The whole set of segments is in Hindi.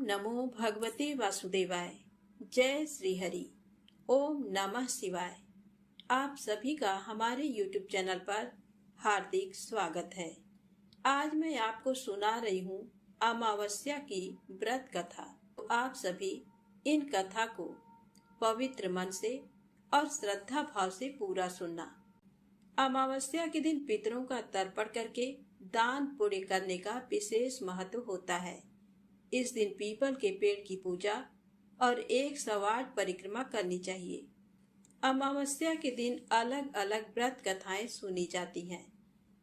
नमो भगवते वासुदेवाय। जय श्री हरि। ओम नमः शिवाय। आप सभी का हमारे YouTube चैनल पर हार्दिक स्वागत है। आज मैं आपको सुना रही हूँ अमावस्या की व्रत कथा। तो आप सभी इन कथा को पवित्र मन से और श्रद्धा भाव से पूरा सुनना। अमावस्या के दिन पितरों का तर्पण करके दान पुण्य करने का विशेष महत्व होता है। इस दिन पीपल के पेड़ की पूजा और 108 परिक्रमा करनी चाहिए। अमावस्या के दिन अलग अलग व्रत कथाएं सुनी जाती हैं।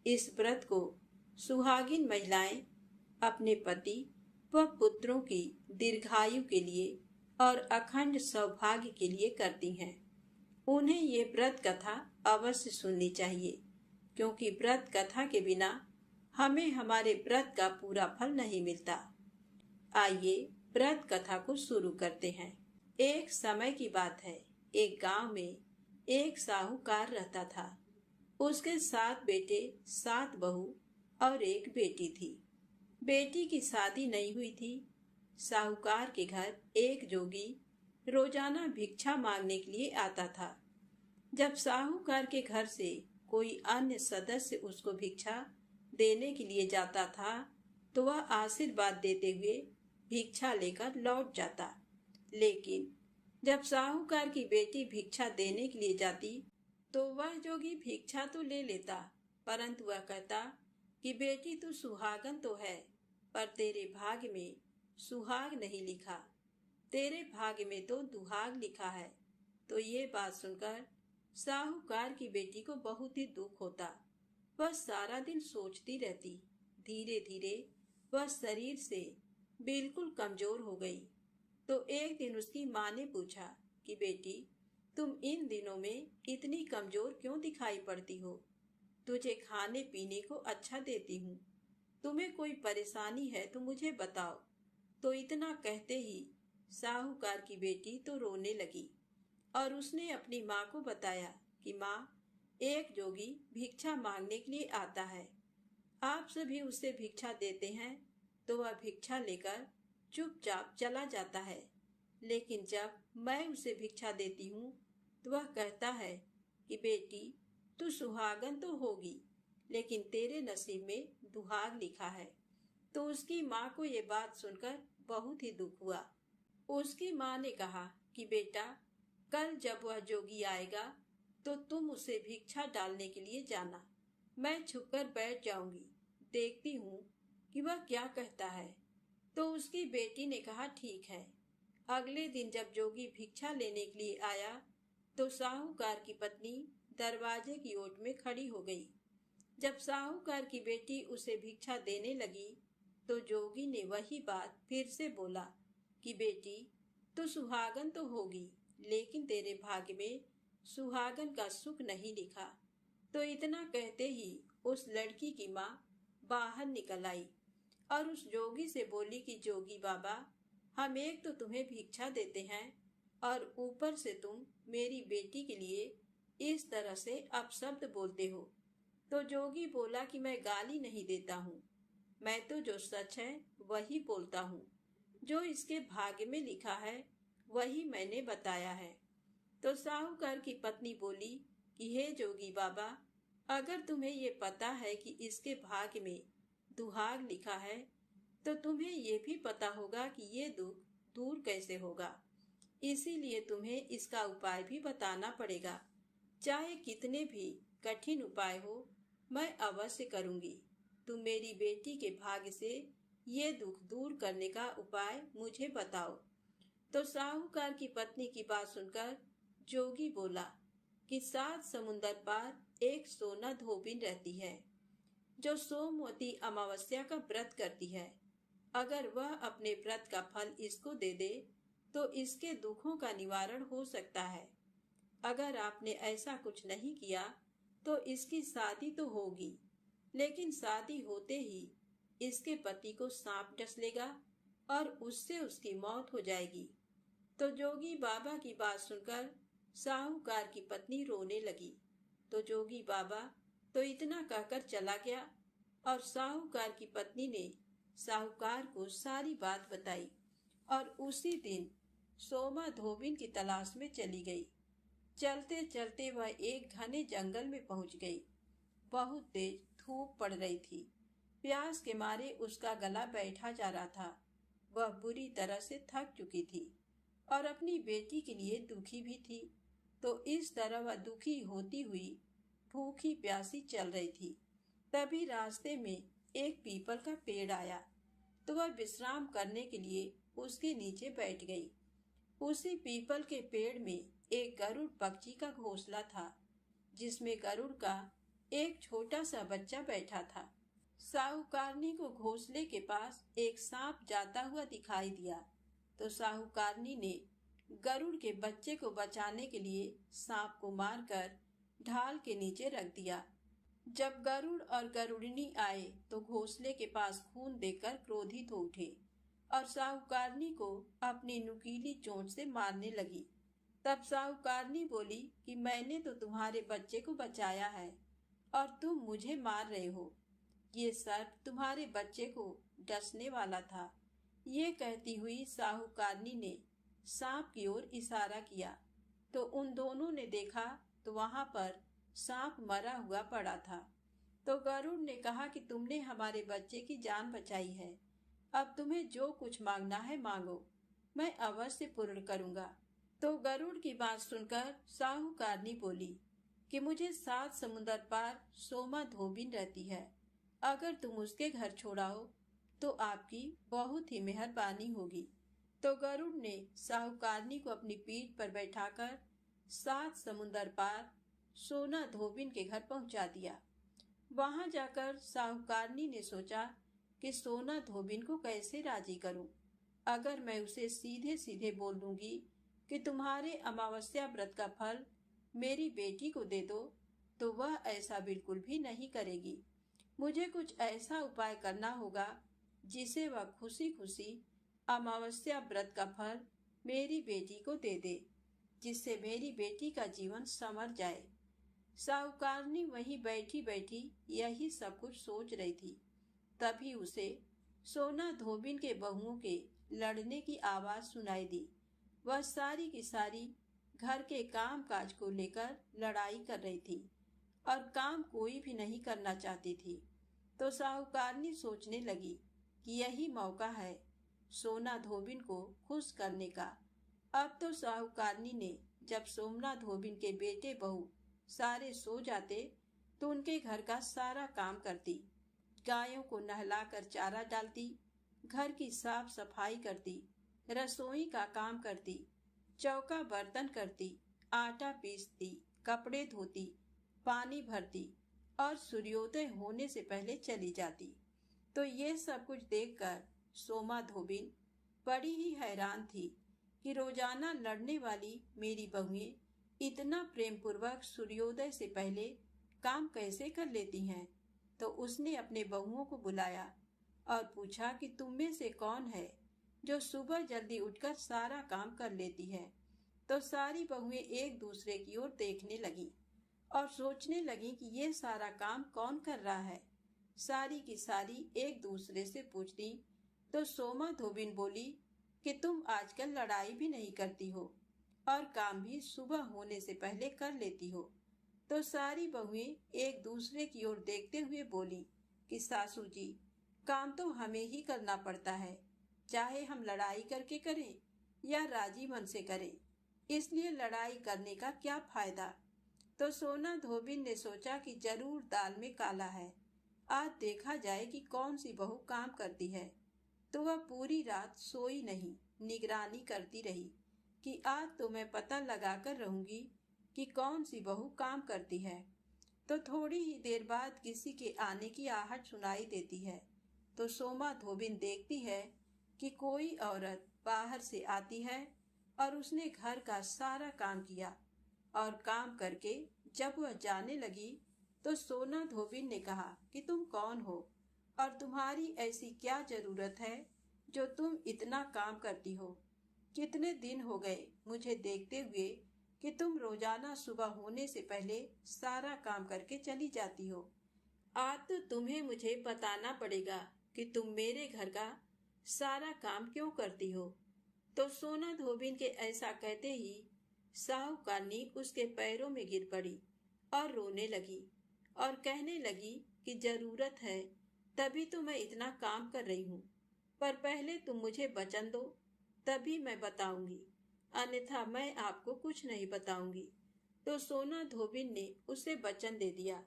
इस व्रत को सुहागिन महिलाएं अपने पति व पुत्रों की दीर्घायु के लिए और अखंड सौभाग्य के लिए करती हैं। उन्हें ये व्रत कथा अवश्य सुननी चाहिए, क्योंकि व्रत कथा के बिना हमें हमारे व्रत का पूरा फल नहीं मिलता। आइए व्रत कथा को शुरू करते हैं। एक समय की बात है, एक गांव में एक साहूकार रहता था। उसके 7 बेटे, 7 बहू और एक बेटी थी। बेटी की शादी नहीं हुई थी। साहूकार के घर एक जोगी रोजाना भिक्षा मांगने के लिए आता था। जब साहूकार के घर से कोई अन्य सदस्य उसको भिक्षा देने के लिए जाता था, तो वह आशीर्वाद देते हुए भिक्षा लेकर लौट जाता। लेकिन जब साहूकार की बेटी भिक्षा देने के लिए जाती, तो वह जोगी भिक्षा तो ले लेता, परंतु वह कहता कि बेटी तू सुहागन तो है, पर तेरे भाग्य में सुहाग नहीं लिखा, तेरे भाग्य में तो दुहाग लिखा है। तो ये बात सुनकर साहूकार की बेटी को बहुत ही दुख होता। वह सारा दिन सोचती रहती। धीरे धीरे वह शरीर से बिल्कुल कमजोर हो गई। तो एक दिन उसकी माँ ने पूछा कि बेटी, तुम इन दिनों में इतनी कमजोर क्यों दिखाई पड़ती हो? तुझे खाने पीने को अच्छा देती हूँ, तुम्हें कोई परेशानी है तो मुझे बताओ। तो इतना कहते ही साहूकार की बेटी तो रोने लगी और उसने अपनी माँ को बताया कि माँ, एक जोगी भिक्षा मांगने के लिए आता है। आप सभी उसे भिक्षा देते हैं तो वह भिक्षा लेकर चुपचाप चला जाता है, लेकिन जब मैं उसे भिक्षा देती हूँ तो वह कहता है कि बेटी तू सुहागन तो होगी, लेकिन तेरे नसीब में दुहाग लिखा है। तो उसकी माँ को ये बात सुनकर बहुत ही दुख हुआ। उसकी माँ ने कहा कि बेटा, कल जब वह जोगी आएगा तो तुम उसे भिक्षा डालने के लिए जाना। मैं छुपकर बैठ जाऊंगी, देखती हूँ कि वह क्या कहता है। तो उसकी बेटी ने कहा ठीक है। अगले दिन जब जोगी भिक्षा लेने के लिए आया, तो साहूकार की पत्नी दरवाजे की ओट में खड़ी हो गई। जब साहूकार की बेटी उसे भिक्षा देने लगी, तो जोगी ने वही बात फिर से बोला कि बेटी तू सुहागन तो होगी, लेकिन तेरे भाग्य में सुहागन का सुख नहीं लिखा। तो इतना कहते ही उस लड़की की माँ बाहर निकल आई और उस जोगी से बोली कि जोगी बाबा, हम एक तो तुम्हें भिक्षा देते हैं और ऊपर से तुम मेरी बेटी के लिए इस तरह से अपशब्द बोलते हो। तो जोगी बोला कि मैं गाली नहीं देता हूँ, मैं तो जो सच है वही बोलता हूँ। जो इसके भाग्य में लिखा है वही मैंने बताया है। तो साहूकार की पत्नी बोली कि हे जोगी बाबा, अगर तुम्हें ये पता है कि इसके भाग्य में दुहाग लिखा है, तो तुम्हें ये भी पता होगा कि ये दुख दूर कैसे होगा। इसीलिए तुम्हें इसका उपाय भी बताना पड़ेगा। चाहे कितने भी कठिन उपाय हो, मैं अवश्य करूंगी। तुम मेरी बेटी के भाग्य से ये दुख दूर करने का उपाय मुझे बताओ। तो साहूकार की पत्नी की बात सुनकर जोगी बोला कि 7 समुंदर पार एक सोना धोबिन रहती है, जो सोमवती अमावस्या का व्रत करती है। अगर वह अपने व्रत का फल इसको दे दे तो इसके दुखों का निवारण हो सकता है। अगर आपने ऐसा कुछ नहीं किया तो इसकी शादी तो होगी, लेकिन शादी होते ही इसके पति को सांप डस लेगा और उससे उसकी मौत हो जाएगी। तो जोगी बाबा की बात सुनकर साहूकार की पत्नी रोने लगी। तो जोगी बाबा तो इतना कहकर चला गया और साहूकार की पत्नी ने साहूकार को सारी बात बताई। और उसी दिन सोमा धोबिन की तलाश में चली गई। चलते चलते वह एक घने जंगल में पहुंच गई। बहुत तेज धूप पड़ रही थी। प्यास के मारे उसका गला बैठा जा रहा था। वह बुरी तरह से थक चुकी थी और अपनी बेटी के लिए दुखी भी थी। तो इस तरह वह दुखी होती हुई भूखी प्यासी चल रही थी। तभी रास्ते में एक पीपल का पेड़ आया तो वह विश्राम करने के लिए उसके नीचे बैठ गई। उसी पीपल के पेड़ में एक गरुड़ पक्षी का घोंसला था, जिसमें गरुड़ का एक छोटा सा बच्चा बैठा था। साहूकारनी को घोंसले के पास एक सांप जाता हुआ दिखाई दिया तो साहूकारनी ने गरुड़ के बच्चे को बचाने के लिए सांप को मारकर ढाल के नीचे रख दिया। जब गरुड़ और गरुड़नी आए तो घोंसले के पास खून देखकर क्रोधित हो उठे और साहूकारनी को अपनी नुकीली चोंच से मारने लगी। तब साहूकारनी बोली कि मैंने तो तुम्हारे बच्चे को बचाया है और तुम मुझे मार रहे हो। ये सर्प तुम्हारे बच्चे को डसने वाला था। ये कहती हुई साहूकारनी ने सांप की ओर इशारा किया तो उन दोनों ने देखा तो वहां पर सांप मरा हुआ पड़ा था। तो गरुड़ ने कहा कि तुमने हमारे बच्चे की जान बचाई है, अब तुम्हें जो कुछ मांगना है मांगो, मैं अवश्य पूर्ण करूंगा। तो गरुड़ की बात सुनकर साहूकारनी बोली कि मुझे 7 समुंदर पार सोमा धोबिन रहती है, अगर तुम उसके घर छोड़ाओ तो आपकी बहुत ही मेहरबानी होगी। तो गरुड़ ने साहूकारनी को अपनी पीठ पर बैठाकर 7 समुंदर पार सोना धोबिन के घर पहुंचा दिया। वहां जाकर साहूकारनी ने सोचा कि सोना धोबिन को कैसे राजी करूं। अगर मैं उसे सीधे सीधे बोल दूंगी कि तुम्हारे अमावस्या व्रत का फल मेरी बेटी को दे दो तो वह ऐसा बिल्कुल भी नहीं करेगी। मुझे कुछ ऐसा उपाय करना होगा जिसे वह खुशी खुशी अमावस्या व्रत का फल मेरी बेटी को दे दे, जिससे मेरी बेटी का जीवन संवर जाए। साहूकारनी वहीं बैठी बैठी यही सब कुछ सोच रही थी। तभी उसे सोना धोबिन के बहुओं के लड़ने की आवाज सुनाई दी। वह सारी की सारी घर के काम काज को लेकर लड़ाई कर रही थी और काम कोई भी नहीं करना चाहती थी। तो साहूकारनी सोचने लगी कि यही मौका है सोना धोबिन को खुश करने का। अब तो साहूकारनी ने जब सोमना धोबिन के बेटे बहू सारे सो जाते तो उनके घर का सारा काम करती, गायों को नहलाकर चारा डालती, घर की साफ सफाई करती, रसोई का काम करती, चौका बर्तन करती, आटा पीसती, कपड़े धोती, पानी भरती और सूर्योदय होने से पहले चली जाती। तो ये सब कुछ देखकर सोमा धोबिन बड़ी ही हैरान थी कि रोजाना लड़ने वाली मेरी बहुएं इतना प्रेम पूर्वक सूर्योदय से पहले काम कैसे कर लेती हैं। तो उसने अपने बहुओं को बुलाया और पूछा कि तुम में से कौन है जो सुबह जल्दी उठकर सारा काम कर लेती है। तो सारी बहुएं एक दूसरे की ओर देखने लगी और सोचने लगी कि ये सारा काम कौन कर रहा है। सारी की सारी एक दूसरे से पूछती तो सोमा धोबिन बोली कि तुम आजकल लड़ाई भी नहीं करती हो और काम भी सुबह होने से पहले कर लेती हो। तो सारी बहुएं एक दूसरे की ओर देखते हुए बोली कि सासू जी, काम तो हमें ही करना पड़ता है, चाहे हम लड़ाई करके करें या राजी मन से करें, इसलिए लड़ाई करने का क्या फायदा। तो सोना धोबिन ने सोचा कि जरूर दाल में काला है, आज देखा जाए कि कौन सी बहू काम करती है। तो वह पूरी रात सोई नहीं, निगरानी करती रही कि आज तो मैं पता लगाकर रहूंगी कि कौन सी बहू काम करती है। तो थोड़ी ही देर बाद किसी के आने की आहट सुनाई देती है। तो सोमा धोबिन देखती है कि कोई औरत बाहर से आती है और उसने घर का सारा काम किया और काम करके जब वह जाने लगी तो सोना धोबिन ने कहा कि तुम कौन हो और तुम्हारी ऐसी क्या जरूरत है जो तुम इतना काम करती हो। कितने दिन हो गए मुझे देखते हुए कि तुम रोजाना सुबह होने से पहले सारा काम करके चली जाती हो। आज तो तुम्हें मुझे बताना पड़ेगा कि तुम मेरे घर का सारा काम क्यों करती हो तो सोना धोबिन के ऐसा कहते ही साहूकारनी उसके पैरों में गिर पड़ी और रोने लगी और कहने लगी कि जरूरत है तभी तो मैं इतना काम कर रही हूँ, पर पहले तुम मुझे वचन दो, तभी मैं बताऊंगी, अन्यथा मैं आपको कुछ नहीं बताऊंगी। तो सोना धोबिन ने उसे वचन दे दिया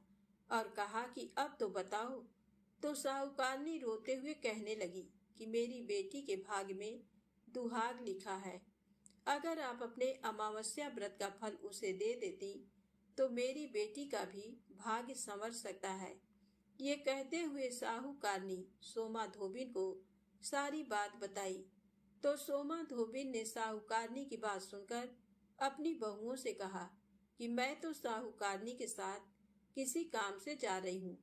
और कहा कि अब तो बताओ। तो साहूकारनी रोते हुए कहने लगी कि मेरी बेटी के भाग में दुहाग लिखा है, अगर आप अपने अमावस्या व्रत का फल उसे दे देती तो मेरी बेटी का भी भाग्य संवर सकता है। ये कहते हुए साहूकारनी सोमा धोबिन को सारी बात बताई। तो सोमा धोबिन ने साहूकारनी की बात सुनकर अपनी बहुओं से कहा कि मैं तो साहूकारनी के साथ किसी काम से जा रही हूँ,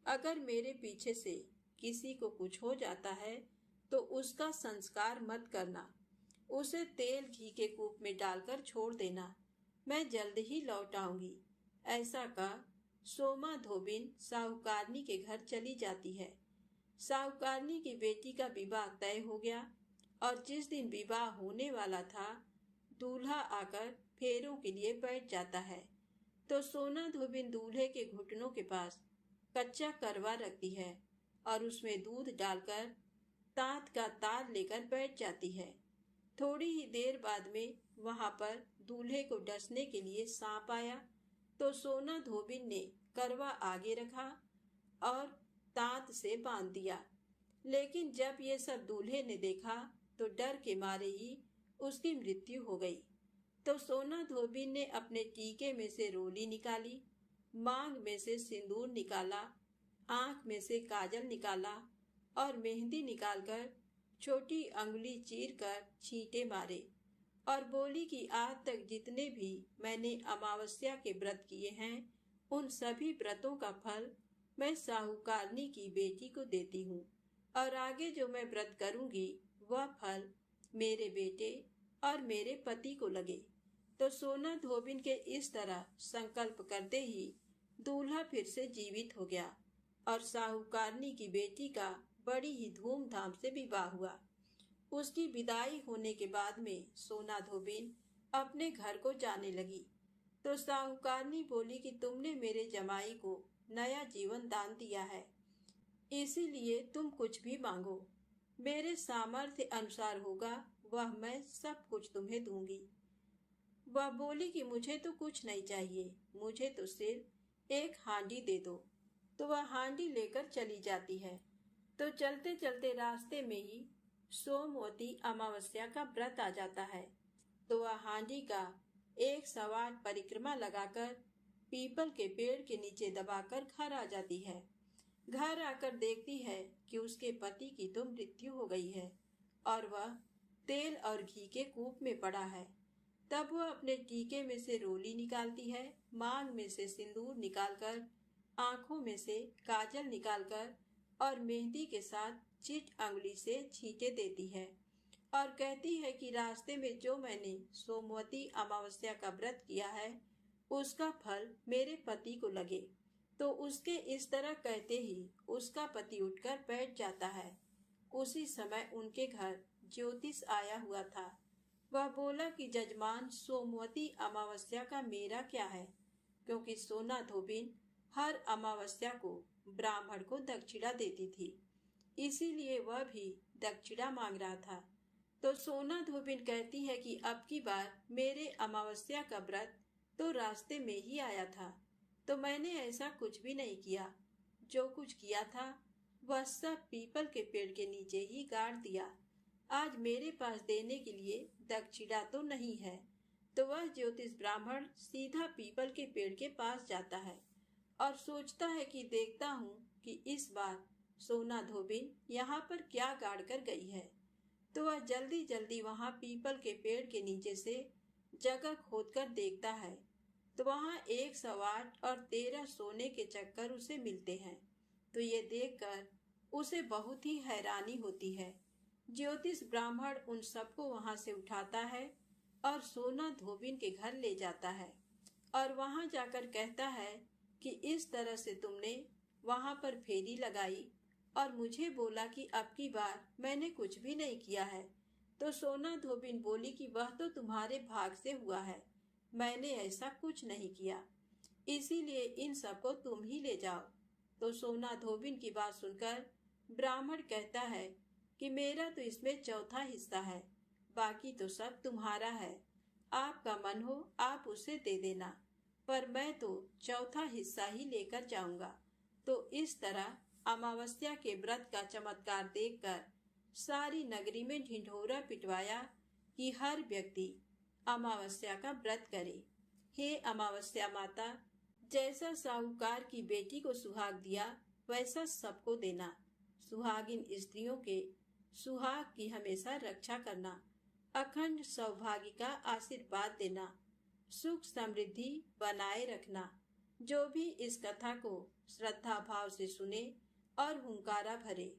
अगर मेरे पीछे से किसी को कुछ हो जाता है तो उसका संस्कार मत करना, उसे तेल घी के कूप में डालकर छोड़ देना, मैं जल्द ही लौट आऊंगी। ऐसा कह सोमा धोबिन साहूकारनी के घर चली जाती है। साहूकारनी की बेटी का विवाह तय हो गया और जिस दिन विवाह होने वाला था, दूल्हा आकर फेरों के लिए बैठ जाता है। तो सोना धोबिन दूल्हे के घुटनों के पास कच्चा करवा रखती है और उसमें दूध डालकर तांत का तार लेकर बैठ जाती है। थोड़ी ही देर बाद में वहां पर दूल्हे को डसने के लिए सांप आया। तो सोना धोबिन ने करवा आगे रखा और तांत से बांध दिया, लेकिन जब ये सब दूल्हे ने देखा तो डर के मारे ही उसकी मृत्यु हो गई। तो सोना धोबिन ने अपने टीके में से रोली निकाली, मांग में से सिंदूर निकाला, आंख में से काजल निकाला और मेहंदी निकालकर छोटी अंगुली चीर कर छींटे मारे और बोली कि आज तक जितने भी मैंने अमावस्या के व्रत किए हैं, उन सभी व्रतों का फल मैं साहूकारनी की बेटी को देती हूँ और आगे जो मैं व्रत करूंगी वह फल मेरे बेटे और मेरे पति को लगे। तो सोना धोबिन के इस तरह संकल्प करते ही दूल्हा फिर से जीवित हो गया और साहूकारनी की बेटी का बड़ी ही धूमधाम से विवाह हुआ। उसकी विदाई होने के बाद में सोना धोबिन अपने घर को जाने लगी। तो साहूकारनी बोली कि तुमने मेरे जमाई को नया जीवन दान दिया है, इसीलिए तुम कुछ भी मांगो, मेरे सामर्थ्य अनुसार होगा वह मैं सब कुछ तुम्हें दूंगी। वह बोली कि मुझे तो कुछ नहीं चाहिए, मुझे तो सिर्फ एक हांडी दे दो। तो वह हांडी लेकर चली जाती है। तो चलते चलते रास्ते में ही सोमवती अमावस्या का व्रत आ जाता है। तो वह हांडी का 108 परिक्रमा लगाकर पीपल के पेड़ के नीचे दबाकर घर आ जाती है। घर आकर देखती है कि उसके पति की तो मृत्यु हो गई है और वह तेल और घी के कूप में पड़ा है। तब वह अपने टीके में से रोली निकालती है, मांग में से सिंदूर निकालकर, आंखों में से काजल निकालकर और मेहंदी के साथ चिट अंगुली से छींटे देती है और कहती है कि रास्ते में जो मैंने सोमवती अमावस्या का व्रत किया है उसका फल मेरे पति को लगे। तो उसके इस तरह कहते ही उसका पति उठकर बैठ जाता है। उसी समय उनके घर ज्योतिष आया हुआ था। वह बोला कि जजमान, सोमवती अमावस्या का मेरा क्या है, क्योंकि सोना धोबिन हर अमावस्या को ब्राह्मण को दक्षिणा देती थी, इसीलिए वह भी दक्षिणा मांग रहा था। तो सोना धोबिन कहती है कि अब की बार मेरे अमावस्या का व्रत तो रास्ते में ही आया था, तो मैंने ऐसा कुछ भी नहीं किया, जो कुछ किया था वह सब पीपल के पेड़ के नीचे ही गाड़ दिया। आज मेरे पास देने के लिए दक्षिणा तो नहीं है। तो वह ज्योतिष ब्राह्मण सीधा पीपल के पेड़ के पास जाता है और सोचता है कि देखता हूँ कि इस बार सोना धोबिन यहाँ पर क्या गाड़ कर गई है। तो वह जल्दी जल्दी वहाँ पीपल के पेड़ के नीचे से जगह खोदकर देखता है, तो वहाँ 108 और 13 सोने के चक्कर उसे मिलते हैं। तो ये देखकर उसे बहुत ही हैरानी होती है। ज्योतिष ब्राह्मण उन सबको वहां से उठाता है और सोना धोबिन के घर ले जाता है और वहां जाकर कहता है कि इस तरह से तुमने वहां पर फेरी लगाई और मुझे बोला कि अब की बार मैंने कुछ भी नहीं किया है, तो सोना धोबिन बोली कि वह तो तुम्हारे भाग से हुआ है, मैंने ऐसा कुछ नहीं किया, इसीलिए इन सबको तुम ही ले जाओ। तो सोना धोबिन की बात सुनकर ब्राह्मण कहता है कि मेरा तो इसमें चौथा हिस्सा है, बाकी तो सब तुम्हारा है। आपका मन हो आप उसे दे देना, पर मैं तो चौथा हिस्सा ही लेकर जाऊंगा। तो इस तरह अमावस्या के व्रत का चमत्कार देखकर सारी नगरी में ढिंढोरा पिटवाया कि हर व्यक्ति अमावस्या का व्रत करे। हे अमावस्या माता, जैसा साहूकार की बेटी को सुहाग दिया वैसा सबको देना। सुहागिन स्त्रियों के सुहाग की हमेशा रक्षा करना, अखंड सौभाग्य का आशीर्वाद देना, सुख समृद्धि बनाए रखना। जो भी इस कथा को श्रद्धा भाव से सुने और हुंकारा भरे,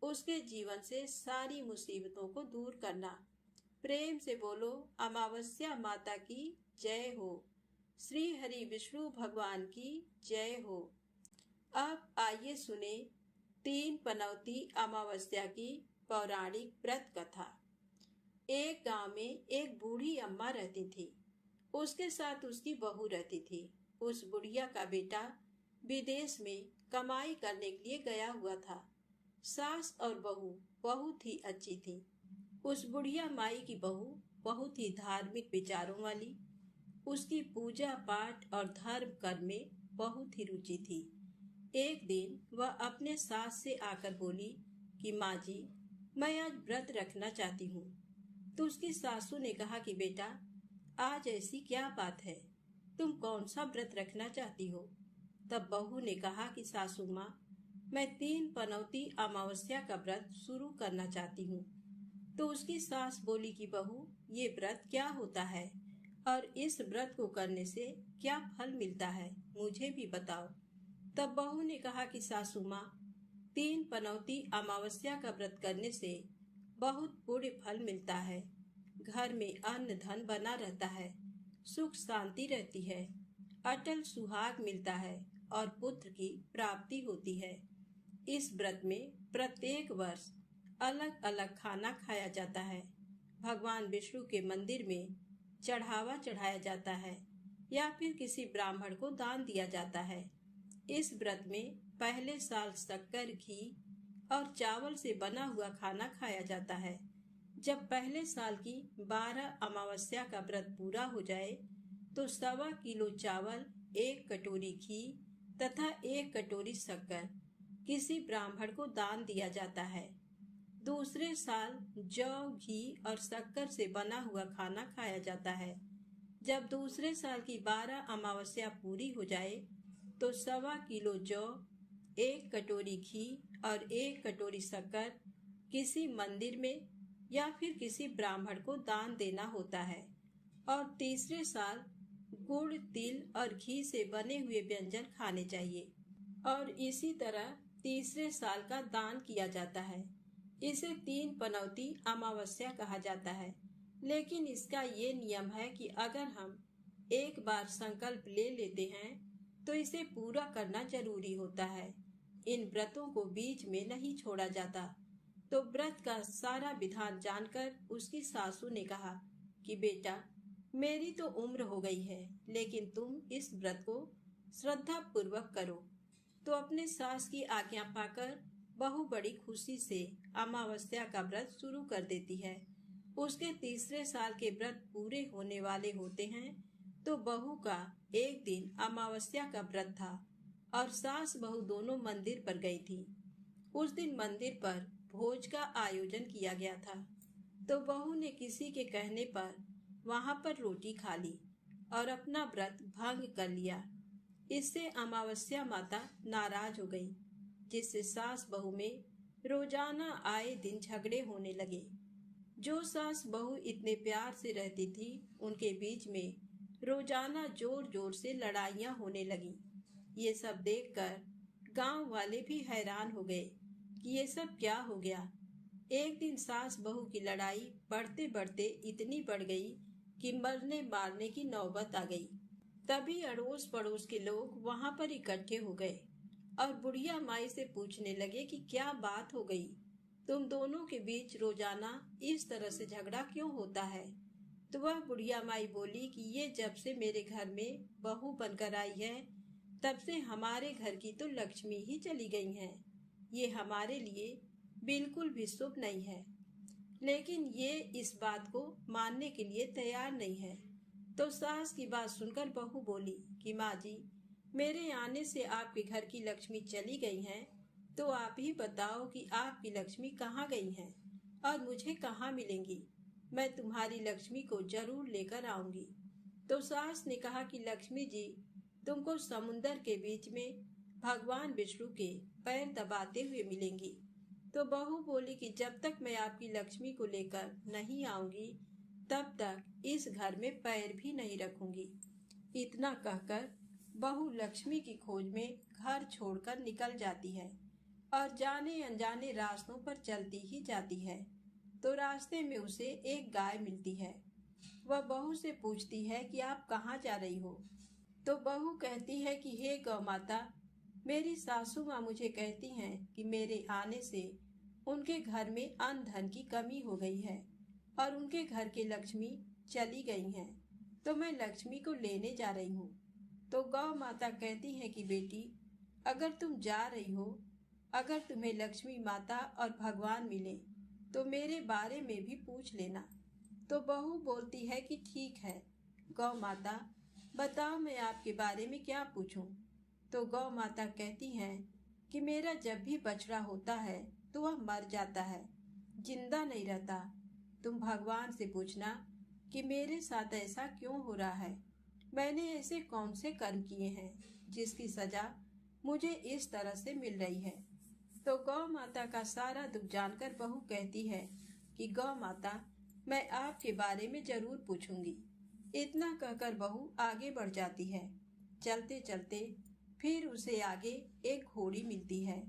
उसके जीवन से सारी मुसीबतों को दूर करना। प्रेम से बोलो अमावस्या माता की जय हो, श्री हरि विष्णु भगवान की जय हो। अब आइए सुने 3 पनौती अमावस्या की पौराणिक व्रत कथा। एक गांव में एक बूढ़ी अम्मा रहती थी। उसके साथ उसकी बहू रहती थी। उस बुढ़िया का बेटा विदेश में कमाई करने के लिए गया हुआ था। सास और बहू बहुत ही अच्छी थी। उस बुढ़िया माई की बहू बहुत ही धार्मिक विचारों वाली, उसकी पूजा पाठ और धर्म कर्म में बहुत ही रुचि थी। एक दिन वह अपने सास से आकर बोली कि माँ जी, मैं आज व्रत रखना चाहती हूँ। तो उसकी सासू ने कहा कि बेटा, आज ऐसी क्या बात है, तुम कौन सा व्रत रखना चाहती हो? तब बहू ने कहा कि सासू माँ, मैं 3 पनौती अमावस्या का व्रत शुरू करना चाहती हूँ। तो उसकी सास बोली कि बहू, ये व्रत क्या होता है और इस व्रत को करने से क्या फल मिलता है, मुझे भी बताओ। तब बहू ने कहा कि सासू माँ, 3 पनौती अमावस्या का व्रत करने से बहुत पुण्य फल मिलता है। घर में अन्न धन बना रहता है, सुख शांति रहती है, अटल सुहाग मिलता है और पुत्र की प्राप्ति होती है। इस व्रत में प्रत्येक वर्ष अलग अलग खाना खाया जाता है। भगवान विष्णु के मंदिर में चढ़ावा चढ़ाया जाता है या फिर किसी ब्राह्मण को दान दिया जाता है। इस व्रत में पहले साल शक्कर, घी और चावल से बना हुआ खाना खाया जाता है। जब पहले साल की 12 अमावस्या का व्रत पूरा हो जाए तो 1.25 किलो चावल, 1 कटोरी घी तथा 1 कटोरी शक्कर किसी ब्राह्मण को दान दिया जाता है। दूसरे साल जौ, घी और शक्कर से बना हुआ खाना खाया जाता है। जब दूसरे साल की 12 अमावस्या पूरी हो जाए तो 1.25 किलो जौ, 1 कटोरी घी और 1 कटोरी शक्कर किसी मंदिर में या फिर किसी ब्राह्मण को दान देना होता है। और तीसरे साल गुड़, तिल और घी से बने हुए व्यंजन खाने चाहिए और इसी तरह तीसरे साल का दान किया जाता है। इसे 3 पनौती अमावस्या कहा जाता है। लेकिन इसका ये नियम है कि अगर हम एक बार संकल्प ले लेते हैं तो इसे पूरा करना जरूरी होता है। इन व्रतों को बीच में नहीं छोड़ा जाता। तो व्रत का सारा विधान जानकर उसकी सासू ने कहा कि बेटा, मेरी तो उम्र हो गई है, लेकिन तुम इस व्रत को श्रद्धा पूर्वक करो। तो अपने सास की आज्ञा पाकर बहू बड़ी खुशी से अमावस्या का व्रत शुरू कर देती है। उसके तीसरे साल के व्रत पूरे होने वाले होते हैं तो बहू का एक दिन अमावस्या का व्रत था और सास बहू दोनों मंदिर पर गई थी। उस दिन मंदिर पर भोज का आयोजन किया गया था। तो बहू ने किसी के कहने पर वहां पर रोटी खा ली और अपना व्रत भंग कर लिया। इससे अमावस्या माता नाराज हो गई, जिससे सास बहू में रोजाना आए दिन झगड़े होने लगे। जो सास बहू इतने प्यार से रहती थी, उनके बीच में रोजाना जोर जोर से लड़ाइयां होने लगी। ये सब देखकर गांव वाले भी हैरान हो गए कि ये सब क्या हो गया। एक दिन सास बहू की लड़ाई बढ़ते बढ़ते इतनी बढ़ गई कि मरने मारने की नौबत आ गई। तभी अड़ोस पड़ोस के लोग वहां पर इकट्ठे हो गए और बुढ़िया माई से पूछने लगे कि क्या बात हो गई। तुम दोनों के बीच रोजाना इस तरह से झगड़ा क्यों होता है? तो वह बुढ़िया माई बोली कि ये जब से मेरे घर में बहू बनकर आई है, तब से हमारे घर की तो लक्ष्मी ही चली गई हैं। ये हमारे लिए बिल्कुल भी शुभ नहीं है। लेकिन ये इस बात को मानने के लिए तैयार नहीं है। तो सास की बात सुनकर बहू बोली कि माँ जी, मेरे आने से आपके घर की लक्ष्मी चली गई हैं, तो आप ही बताओ कि आपकी लक्ष्मी कहाँ गई हैं और मुझे कहाँ मिलेंगी। मैं तुम्हारी लक्ष्मी को जरूर लेकर आऊंगी। तो सास ने कहा कि लक्ष्मी जी, तुमको समुन्दर के बीच में भगवान विष्णु के पैर दबाते हुए मिलेंगी। तो बहू बोली कि जब तक मैं आपकी लक्ष्मी को लेकर नहीं आऊंगी, तब तक इस घर में पैर भी नहीं रखूंगी। इतना कहकर बहू लक्ष्मी की खोज में घर छोड़कर निकल जाती है और जाने अनजाने रास्तों पर चलती ही जाती है। तो रास्ते में उसे एक गाय मिलती है। वह बहू से पूछती है कि आप कहाँ जा रही हो? तो बहू कहती है कि हे गौ माता, मेरी सासू माँ मुझे कहती हैं कि मेरे आने से उनके घर में अन्न धन की कमी हो गई है और उनके घर की लक्ष्मी चली गई हैं, तो मैं लक्ष्मी को लेने जा रही हूँ। तो गौ माता कहती है कि बेटी, अगर तुम जा रही हो, अगर तुम्हें लक्ष्मी माता और भगवान मिले तो मेरे बारे में भी पूछ लेना। तो बहू बोलती है कि ठीक है गौ माता, बताओ मैं आपके बारे में क्या पूछूं। तो गौ माता कहती हैं कि मेरा जब भी बछड़ा होता है तो वह मर जाता है, जिंदा नहीं रहता। तुम भगवान से पूछना कि मेरे साथ ऐसा क्यों हो रहा है। मैंने ऐसे कौन से कर्म किए हैं जिसकी सजा मुझे इस तरह से मिल रही है। तो गौ माता का सारा दुख जानकर बहू कहती है कि गौ माता, मैं आपके बारे में जरूर पूछूंगी। इतना कहकर बहू आगे बढ़ जाती है। चलते चलते फिर उसे आगे एक घोड़ी मिलती है,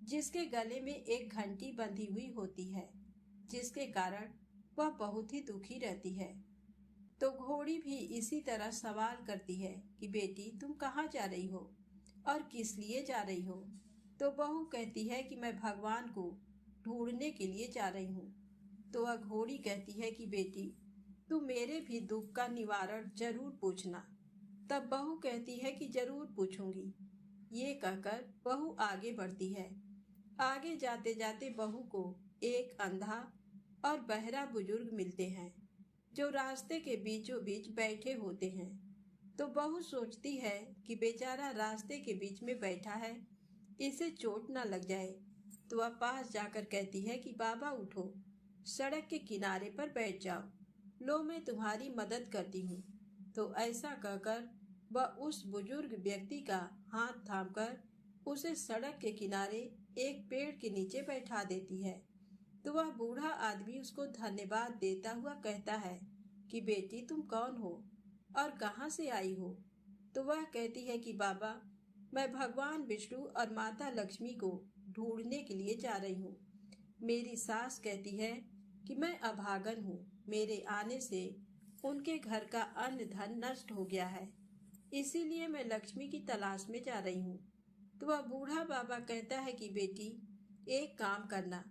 जिसके गले में एक घंटी बंधी हुई होती है, जिसके कारण वह बहुत ही दुखी रहती है। तो घोड़ी भी इसी तरह सवाल करती है कि बेटी, तुम कहाँ जा रही हो और किस लिए जा रही हो। तो बहू कहती है कि मैं भगवान को ढूंढने के लिए जा रही हूँ। तो वह घोड़ी कहती है कि बेटी, तू मेरे भी दुख का निवारण जरूर पूछना। तब बहू कहती है कि जरूर पूछूंगी। ये कहकर बहू आगे बढ़ती है। आगे जाते जाते बहू को एक अंधा और बहरा बुजुर्ग मिलते हैं, जो रास्ते के बीचों बीच बैठे होते हैं। तो बहू सोचती है कि बेचारा रास्ते के बीच में बैठा है, इसे चोट न लग जाए। तो वह पास जाकर कहती है कि बाबा उठो, सड़क के किनारे पर बैठ जाओ, लो मैं तुम्हारी मदद करती हूँ। तो ऐसा कहकर वह उस बुजुर्ग व्यक्ति का हाथ थामकर उसे सड़क के किनारे एक पेड़ के नीचे बैठा देती है। तो वह बूढ़ा आदमी उसको धन्यवाद देता हुआ कहता है कि बेटी, तुम कौन हो और कहाँ से आई हो। तो वह कहती है कि बाबा, मैं भगवान विष्णु और माता लक्ष्मी को ढूंढने के लिए जा रही हूँ। मेरी सास कहती है कि मैं अभागन हूँ, मेरे आने से उनके घर का अन्न धन नष्ट हो गया है, इसीलिए मैं लक्ष्मी की तलाश में जा रही हूँ। तो वह बूढ़ा बाबा कहता है कि बेटी, एक काम करना,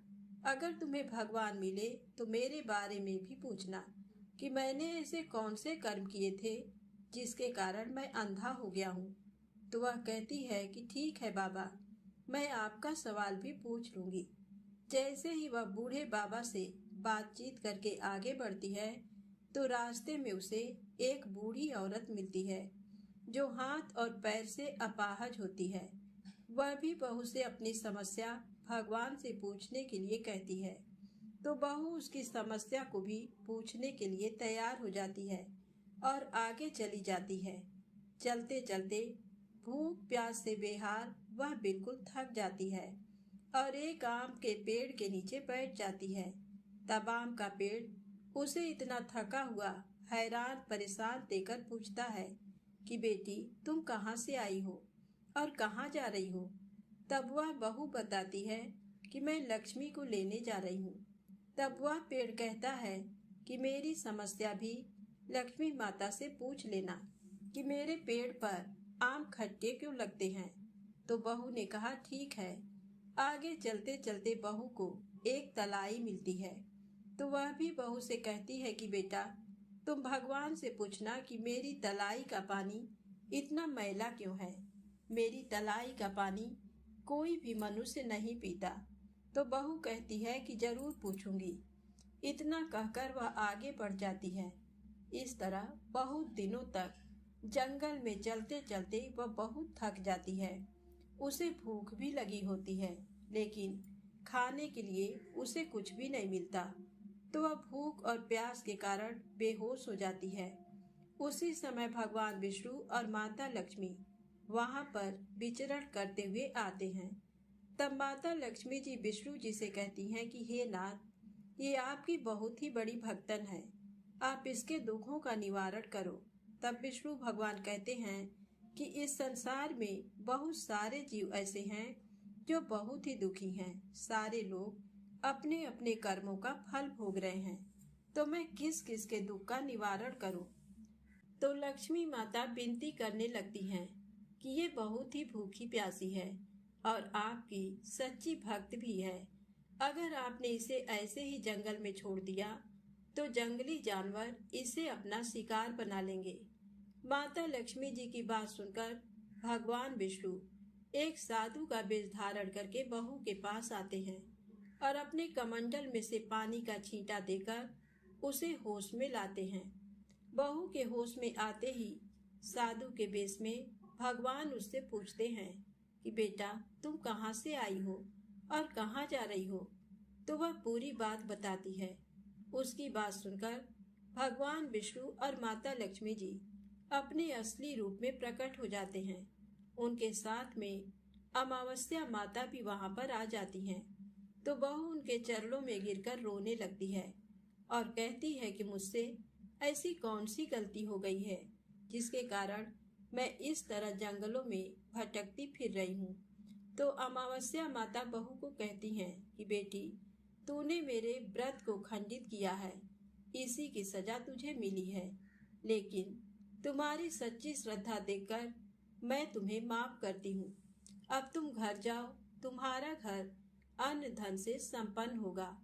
अगर तुम्हें भगवान मिले तो मेरे बारे में भी पूछना कि मैंने ऐसे कौन से कर्म किए थे जिसके कारण मैं अंधा हो गया हूँ। तो वह कहती है कि ठीक है बाबा, मैं आपका सवाल भी पूछ लूंगी। जैसे ही वह बूढ़े बाबा से बातचीत करके आगे बढ़ती है, तो रास्ते में उसे एक बूढ़ी औरत मिलती है, जो हाथ और पैर से अपाहज होती है। वह भी बहू से अपनी समस्या भगवान से पूछने के लिए कहती है। तो बहू उसकी समस्या को भी पूछने के लिए तैयार हो जाती है और आगे चली जाती है। चलते चलते भूख प्यास से बेहाल वह बिल्कुल थक जाती है और एक आम के पेड़ के नीचे बैठ जाती है। तब आम का पेड़ उसे इतना थका हुआ, हैरान परेशान देखकर पूछता है कि बेटी, तुम कहाँ से आई हो और कहाँ जा रही हो। तब वह बहू बताती है कि मैं लक्ष्मी को लेने जा रही हूँ। तब वह पेड़ कहता है कि मेरी समस्या भी लक्ष्मी माता से पूछ लेना कि मेरे पेड़ पर आम खट्टे क्यों लगते हैं। तो बहू ने कहा ठीक है। आगे चलते चलते बहू को एक तलाई मिलती है। तो वह भी बहू से कहती है कि बेटा, तुम भगवान से पूछना कि मेरी तलाई का पानी इतना मैला क्यों है। मेरी तलाई का पानी कोई भी मनुष्य नहीं पीता। तो बहू कहती है कि जरूर पूछूंगी। इतना कहकर वह आगे बढ़ जाती है। इस तरह बहुत दिनों तक जंगल में चलते चलते वह बहुत थक जाती है। उसे भूख भी लगी होती है, लेकिन खाने के लिए उसे कुछ भी नहीं मिलता। तो वह भूख और प्यास के कारण बेहोश हो जाती है। उसी समय भगवान विष्णु और माता लक्ष्मी वहां पर विचरण करते हुए आते हैं। तब माता लक्ष्मी जी विष्णु जी से कहती हैं कि हे नाथ, ये आपकी बहुत ही बड़ी भक्तन है, आप इसके दुखों का निवारण करो। तब विष्णु भगवान कहते हैं कि इस संसार में बहुत सारे जीव ऐसे हैं जो बहुत ही दुखी हैं। सारे लोग अपने अपने कर्मों का फल भोग रहे हैं, तो मैं किस किस के दुख का निवारण करूं। तो लक्ष्मी माता विनती करने लगती हैं कि ये बहुत ही भूखी प्यासी है और आपकी सच्ची भक्त भी है। अगर आपने इसे ऐसे ही जंगल में छोड़ दिया तो जंगली जानवर इसे अपना शिकार बना लेंगे। माता लक्ष्मी जी की बात सुनकर भगवान विष्णु एक साधु का वेश धारण करके बहू के पास आते हैं और अपने कमंडल में से पानी का छींटा देकर उसे होश में लाते हैं। बहू के होश में आते ही साधु के वेश में भगवान उससे पूछते हैं कि बेटा, तुम कहाँ से आई हो और कहाँ जा रही हो। तो वह पूरी बात बताती है। उसकी बात सुनकर भगवान विष्णु और माता लक्ष्मी जी अपने असली रूप में प्रकट हो जाते हैं। उनके साथ में अमावस्या माता भी वहां पर आ जाती हैं। तो बहू उनके चरणों में गिरकर रोने लगती है और कहती है कि मुझसे ऐसी कौन सी गलती हो गई है जिसके कारण मैं इस तरह जंगलों में भटकती फिर रही हूँ। तो अमावस्या माता बहू को कहती हैं कि बेटी, तूने मेरे व्रत को खंडित किया है, इसी की सजा तुझे मिली है। लेकिन तुम्हारी सच्ची श्रद्धा देखकर मैं तुम्हें माफ करती हूँ। अब तुम घर जाओ, तुम्हारा घर अन्न धन से संपन्न होगा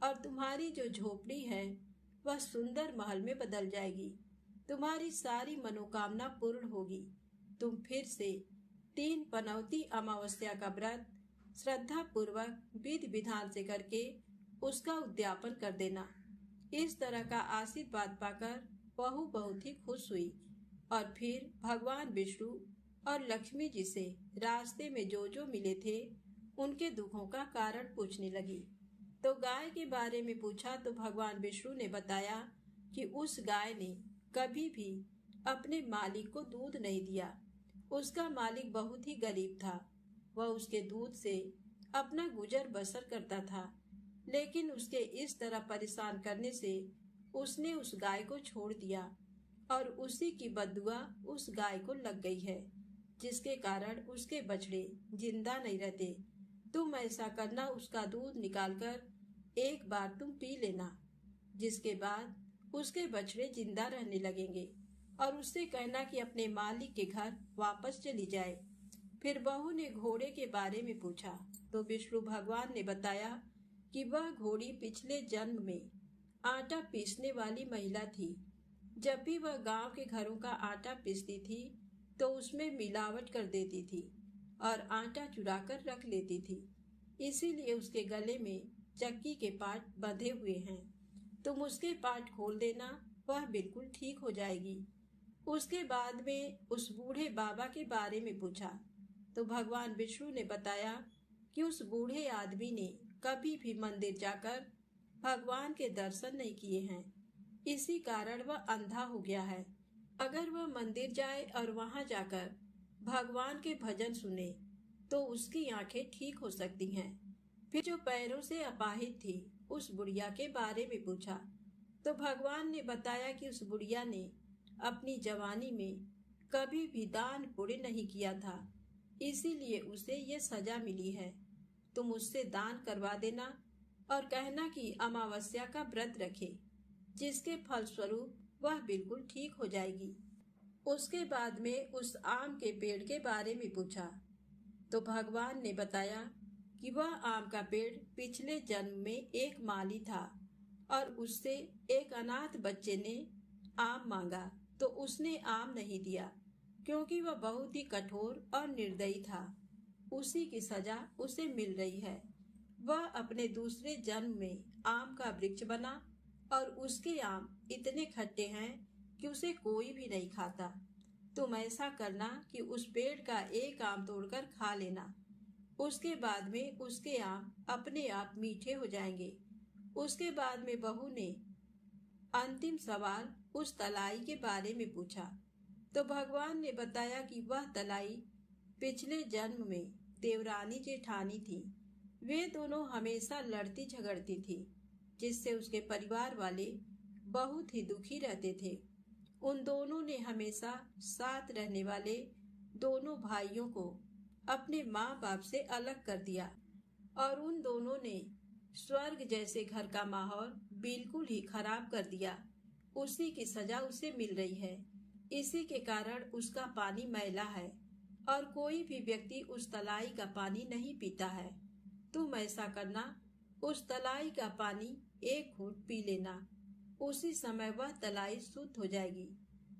और तुम्हारी जो झोपड़ी है वह सुंदर महल में बदल जाएगी। तुम्हारी सारी मनोकामना पूर्ण होगी। तुम फिर से 3 पनौती अमावस्या का व्रत श्रद्धा पूर्वक विधि विधान से करके उसका उद्यापन कर देना। इस तरह का आशीर्वाद पाकर बहू बहुत ही खुश हुई और फिर भगवान विष्णु और लक्ष्मी जी से रास्ते में जो जो मिले थे उनके दुखों का कारण पूछने लगी। तो गाय के बारे में पूछा तो भगवान विष्णु ने बताया कि उस गाय ने कभी भी अपने मालिक को दूध नहीं दिया। उसका मालिक बहुत ही गरीब था। वह उसके दूध से अपना गुजर बसर करता था, लेकिन उसके इस तरह परेशान करने से उसने उस गाय को छोड़ दिया और उसी की बददुआ उस गाय को लग गई है, जिसके कारण उसके बछड़े जिंदा नहीं रहते। तुम ऐसा करना, उसका दूध निकालकर एक बार तुम पी लेना, जिसके बाद उसके बछड़े जिंदा रहने लगेंगे और उससे कहना कि अपने मालिक के घर वापस चली जाए। फिर बहू ने घोड़े के बारे में पूछा तो विष्णु भगवान ने बताया कि वह घोड़ी पिछले जन्म में आटा पीसने वाली महिला थी। जब भी वह गांव के घरों का आटा पीसती थी तो उसमें मिलावट कर देती थी और आटा चुरा कर रख लेती थी। इसीलिए उसके गले में चक्की के पाट बंधे हुए हैं। तुम उसके पाट खोल देना, वह बिल्कुल ठीक हो जाएगी। उसके बाद में उस बूढ़े बाबा के बारे में पूछा तो भगवान विष्णु ने बताया कि उस बूढ़े आदमी ने कभी भी मंदिर जाकर भगवान के दर्शन नहीं किए हैं, इसी कारण वह अंधा हो गया है। अगर वह मंदिर जाए और वहां जाकर भगवान के भजन सुने तो उसकी आंखें ठीक हो सकती हैं। फिर जो पैरों से अपाहिज थी उस बुढ़िया के बारे में पूछा तो भगवान ने बताया कि उस बुढ़िया ने अपनी जवानी में कभी भी दान पुण्य नहीं किया था, इसीलिए उसे ये सजा मिली है। तुम उससे दान करवा देना और कहना कि अमावस्या का व्रत रखे, जिसके फल स्वरूप वह बिल्कुल ठीक हो जाएगी। उसके बाद में उस आम के पेड़ के बारे में पूछा तो भगवान ने बताया कि वह आम का पेड़ पिछले जन्म में एक माली था और उससे एक अनाथ बच्चे ने आम मांगा तो उसने आम नहीं दिया क्योंकि वह बहुत ही कठोर और निर्दयी था। उसी की सजा उसे मिल रही है। वह अपने दूसरे जन्म में आम का वृक्ष बना और उसके आम इतने खट्टे हैं कि उसे कोई भी नहीं खाता। तुम ऐसा करना कि उस पेड़ का एक आम तोड़कर खा लेना। उसके बाद में उसके आम अपने आप मीठे हो जाएंगे। उसके बाद में बहू ने अंतिम सवाल उस तलाई के बारे में पूछा तो भगवान ने बताया कि वह तलाई पिछले जन्म में देवरानी जेठानी थी। वे दोनों हमेशा लड़ती झगड़ती थी जिससे उसके परिवार वाले बहुत ही दुखी रहते थे। उन दोनों ने हमेशा साथ रहने वाले दोनों भाइयों को अपने माँ बाप से अलग कर दिया और उन दोनों ने स्वर्ग जैसे घर का माहौल बिल्कुल ही खराब कर दिया। उसी की सजा उसे मिल रही है। इसी के कारण उसका पानी मैला है और कोई भी व्यक्ति उस तलाई का पानी नहीं पीता है। तुम ऐसा करना, उस तलाई का पानी एक घूंट पी लेना, उसी समय वह तलाई शुद्ध हो जाएगी।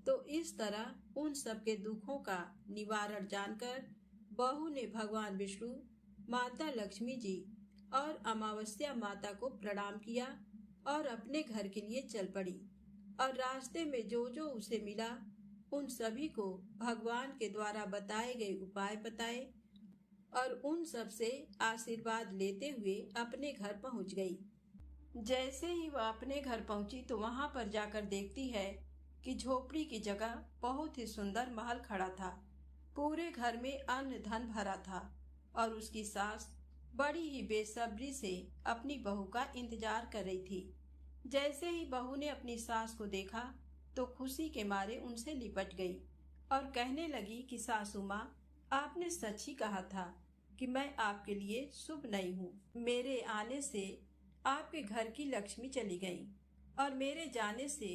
तो इस तरह उन सबके दुखों का निवारण जानकर बहू ने भगवान विष्णु, माता लक्ष्मी जी और अमावस्या माता को प्रणाम किया और अपने घर के लिए चल पड़ी। और रास्ते में जो जो उसे मिला उन सभी को भगवान के द्वारा बताए गए उपाय बताए और उन सब से आशीर्वाद लेते हुए अपने घर पहुंच गई। जैसे ही वह अपने घर पहुंची तो वहां पर जाकर देखती है कि झोपड़ी की जगह बहुत ही सुंदर महल खड़ा था। पूरे घर में अन्न धन भरा था और उसकी सास बड़ी ही बेसब्री से अपनी बहू का इंतजार कर रही थी। जैसे ही बहू ने अपनी सास को देखा तो खुशी के मारे उनसे लिपट गई और कहने लगी कि सासू माँ, आपने सच ही कहा था कि मैं आपके लिए शुभ नहीं हूँ। मेरे आने से आपके घर की लक्ष्मी चली गई और मेरे जाने से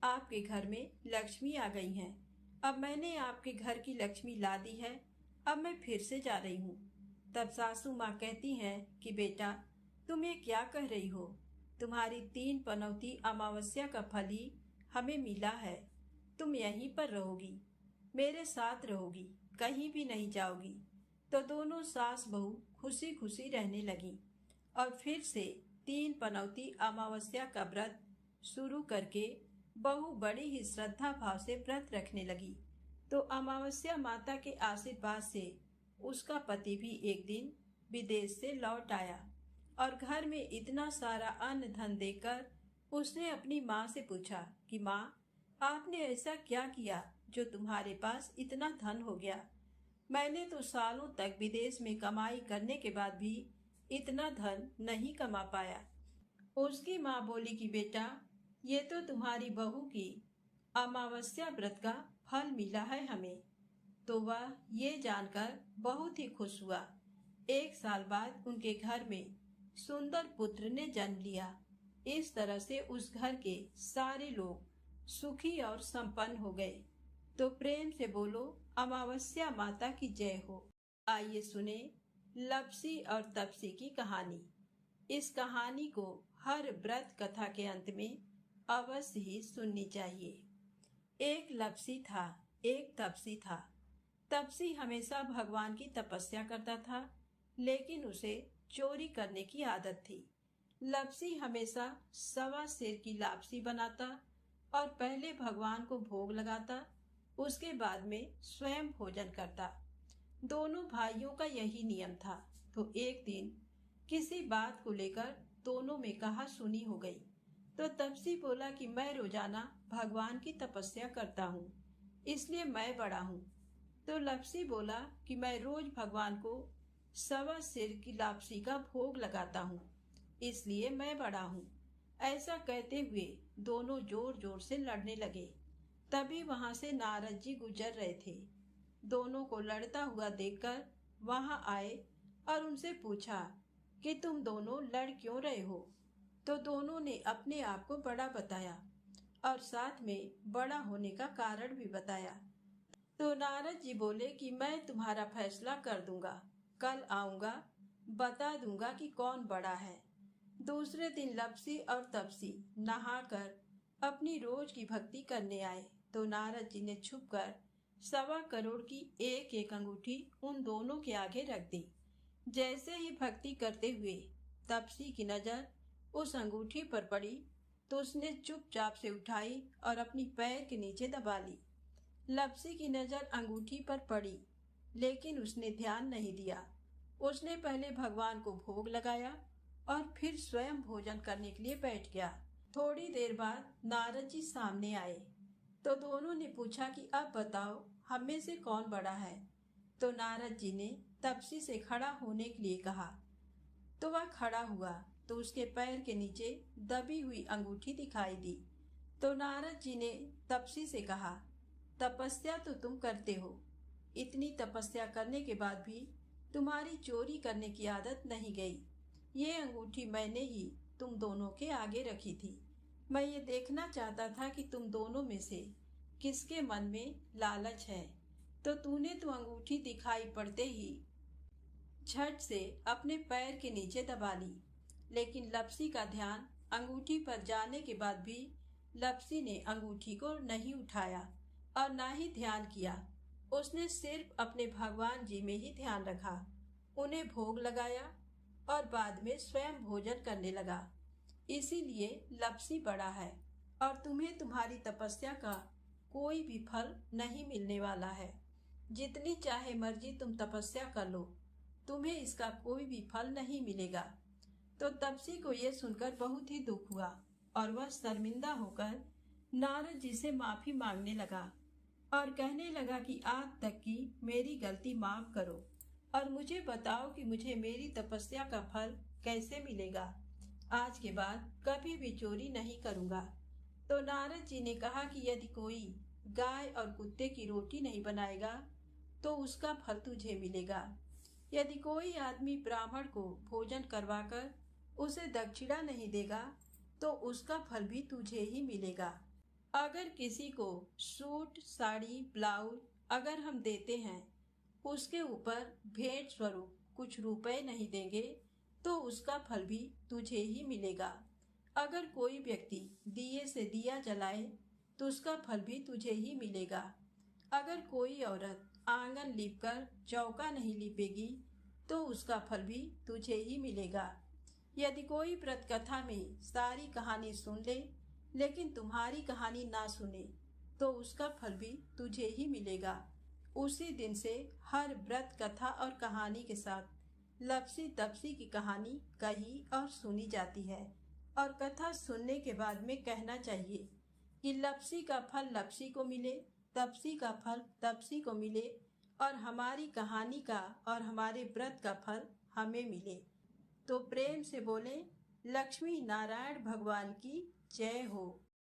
आपके घर में लक्ष्मी आ गई हैं। अब मैंने आपके घर की लक्ष्मी ला दी है, अब मैं फिर से जा रही हूँ। तब सासू माँ कहती हैं कि बेटा, तुम ये क्या कह रही हो? तुम्हारी 3 पनौती अमावस्या का फल ही हमें मिला है। तुम यहीं पर रहोगी, मेरे साथ रहोगी, कहीं भी नहीं जाओगी। तो दोनों सास बहू खुशी खुशी रहने लगी और फिर से 3 पनौती अमावस्या का व्रत शुरू करके बहू बड़ी ही श्रद्धा भाव से व्रत रखने लगी। तो अमावस्या माता के आशीर्वाद से उसका पति भी एक दिन विदेश से लौट आया और घर में इतना सारा अन्न धन देखकर उसने अपनी माँ से पूछा कि माँ, आपने ऐसा क्या किया जो तुम्हारे पास इतना धन हो गया? मैंने तो सालों तक विदेश में कमाई करने के बाद भी इतना धन नहीं कमा पाया। उसकी माँ बोली कि बेटा, ये तो तुम्हारी बहू की अमावस्या व्रत का फल मिला है हमें। तो वह ये जानकर बहुत ही खुश हुआ। 1 साल बाद उनके घर में सुंदर पुत्र ने जन्म लिया। इस तरह से उस घर के सारे लोग सुखी और संपन्न हो गए। तो प्रेम से बोलो, अमावस्या माता की जय हो। आइए सुने लपसी और तपसी की कहानी। इस कहानी को हर व्रत कथा के अंत में अवश्य ही सुननी चाहिए। एक लपसी था, एक तपसी था। तपसी हमेशा भगवान की तपस्या करता था, लेकिन उसे चोरी करने की आदत थी। लपसी हमेशा 1.25 सेर की लापसी बनाता और पहले भगवान को भोग लगाता, उसके बाद में स्वयं भोजन करता। दोनों भाइयों का यही नियम था। तो एक दिन किसी बात को लेकर दोनों में कहा सुनी हो गई। तो तपसी बोला कि मैं रोजाना भगवान की तपस्या करता हूँ, इसलिए मैं बड़ा हूँ। तो लपसी बोला कि मैं रोज भगवान को 1.25 सेर की लापसी का भोग लगाता हूँ, इसलिए मैं बड़ा हूँ। ऐसा कहते हुए दोनों जोर जोर से लड़ने लगे। तभी वहां से नारद जी गुजर रहे थे। दोनों को लड़ता हुआ देखकर वहां आए और उनसे पूछा कि तुम दोनों लड़ क्यों रहे हो? तो दोनों ने अपने आप को बड़ा बताया और साथ में बड़ा होने का कारण भी बताया। तो नारद जी बोले कि मैं तुम्हारा फैसला कर दूंगा, कल आऊंगा, बता दूंगा कि कौन बड़ा है। दूसरे दिन लपसी और तपसी नहाकर अपनी रोज की भक्ति करने आए तो नारद जी ने छुपकर 1.25 करोड़ की एक एक अंगूठी उन दोनों के आगे रख दी। जैसे ही भक्ति करते हुए तपसी की नजर उस अंगूठी पर पड़ी तो उसने चुपचाप से उठाई और अपनी पैर के नीचे दबा ली। लपसी की नजर अंगूठी पर पड़ी, लेकिन उसने ध्यान नहीं दिया। उसने पहले भगवान को भोग लगाया और फिर स्वयं भोजन करने के लिए बैठ गया। थोड़ी देर बाद नारद जी सामने आए तो दोनों ने पूछा कि अब बताओ हम में से कौन बड़ा है। तो नारद जी ने तपसी से खड़ा होने के लिए कहा तो वह खड़ा हुआ तो उसके पैर के नीचे दबी हुई अंगूठी दिखाई दी। तो नारद जी ने तपसी से कहा, तपस्या तो तुम करते हो, इतनी तपस्या करने के बाद भी तुम्हारी चोरी करने की आदत नहीं गई। ये अंगूठी मैंने ही तुम दोनों के आगे रखी थी। मैं ये देखना चाहता था कि तुम दोनों में से किसके मन में लालच है। तो तूने तो अंगूठी दिखाई पड़ते ही झट से अपने पैर के नीचे दबा ली, लेकिन लपसी का ध्यान अंगूठी पर जाने के बाद भी लपसी ने अंगूठी को नहीं उठाया और ना ही ध्यान किया। उसने सिर्फ अपने भगवान जी में ही ध्यान रखा, उन्हें भोग लगाया और बाद में स्वयं भोजन करने लगा। इसीलिए लपसी बड़ा है और तुम्हें तुम्हारी तपस्या का कोई भी फल नहीं मिलने वाला है। जितनी चाहे मर्जी तुम तपस्या कर लो, तुम्हें इसका कोई भी फल नहीं मिलेगा। तो तपसी को यह सुनकर बहुत ही दुख हुआ और वह शर्मिंदा होकर नारद जी से माफी मांगने लगा और कहने लगा कि आज तक की मेरी गलती माफ करो और मुझे बताओ कि मुझे मेरी तपस्या का फल कैसे मिलेगा। आज के बाद कभी भी चोरी नहीं करूंगा। तो नारद जी ने कहा कि यदि कोई गाय और कुत्ते की रोटी नहीं बनाएगा तो उसका फल तुझे मिलेगा। यदि कोई आदमी ब्राह्मण को भोजन करवाकर उसे दक्षिणा नहीं देगा तो उसका फल भी तुझे ही मिलेगा। अगर किसी को सूट साड़ी ब्लाउज अगर हम देते हैं, उसके ऊपर भेंट स्वरूप कुछ रुपए नहीं देंगे तो उसका फल भी तुझे ही मिलेगा। अगर कोई व्यक्ति दिए से दिया जलाए तो उसका फल भी तुझे ही मिलेगा। अगर कोई औरत आंगन लीपकर चौका नहीं लीपेगी तो उसका फल भी तुझे ही मिलेगा। यदि कोई व्रत कथा में सारी कहानी सुन ले लेकिन तुम्हारी कहानी ना सुने तो उसका फल भी तुझे ही मिलेगा। उसी दिन से हर व्रत कथा और कहानी के साथ लपसी तपसी की कहानी कही और सुनी जाती है और कथा सुनने के बाद में कहना चाहिए कि लपसी का फल लपसी को मिले, तपसी का फल तपसी को मिले और हमारी कहानी का और हमारे व्रत का फल हमें मिले। तो प्रेम से बोले लक्ष्मी नारायण भगवान की जय हो।